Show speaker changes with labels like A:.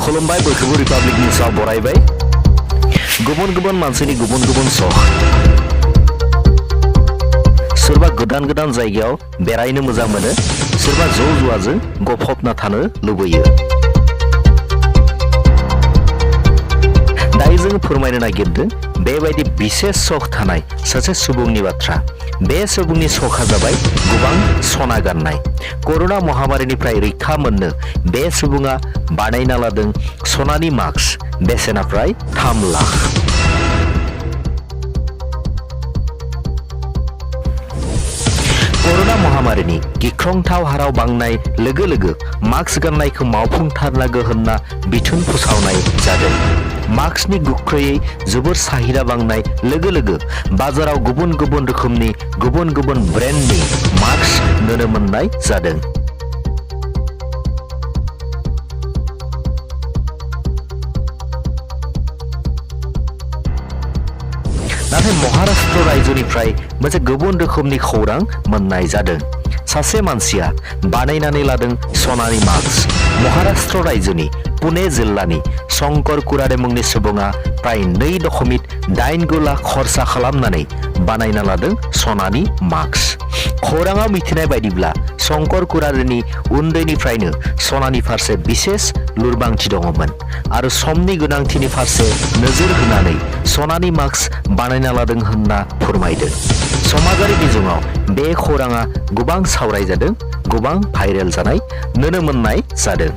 A: खुलुमबाय बयखौबो रिपाब्लिक निउसआव बरायबाय गुबुन गुबुन मानसिनि गुबुन गुबुन सख सोरबा गोदान गोदान जायगायाव बेरायनो मोजां मोनो सोरबा जौ जुवाजों गफबना थानो लुबैयो दायो जों फोरमायनो नागिरदों बेबायदि बिसेस सख थानाय सासे सुबुंनि बाथ्रा बे सुबुंनि सखा जाबाय गोबां सना गाननाय कोरोना महामारीनिफ्राय रैखा मोननो बे सुबुङा बानायना लादों सनानि मास्क बेसेना प्राय 3 लाख कोरोना महामारीनि गिख्रंथाव हाराव बांनाय लोगो लोगो मास्क गाननायखौ मावफुंथारनांगौ होनना बिथोन फोसावनाय जादों मास्कनि गोख्रैयै जोबोर साहिदा बांनाय लोगो लोगो बाजाराव गुबुन गुबुन रोखोमनि गुबुन गुबुन ब्रेन्डनि मास्क नुनो मोननाय जादों नाथाय महाराष्ट्र रायजोनिफ्राय मोनसे गुबुन रोखोमनि खौरां मोननाय जादों सासे मानसिया बानायनानै लादों सनानि मास्क महाराष्ट्र रायजोनि पुणे जिल्लानि शंकर कुरारे मुंनि सुबुङा प्राय 2.8 लाख खरसा खालामनानै बानायना लादों सनानि मास्क खौराङाव मिथिनाय बायदिब्ला शंकर कुरारेनि उन्दैनिफ्रायनो सनानि फारसे बिसेस लोरबांथि दङमोन आरो समनि गोनांथिनि फारसे नोजोर होनानै सनानि मास्क बानायना लादों होनना फोरमायदों समाजारि बिजोङाव बे खौराङा गोबां सावरायजादों गोबां भाइरेल जानाय नुनो मोननाय जादों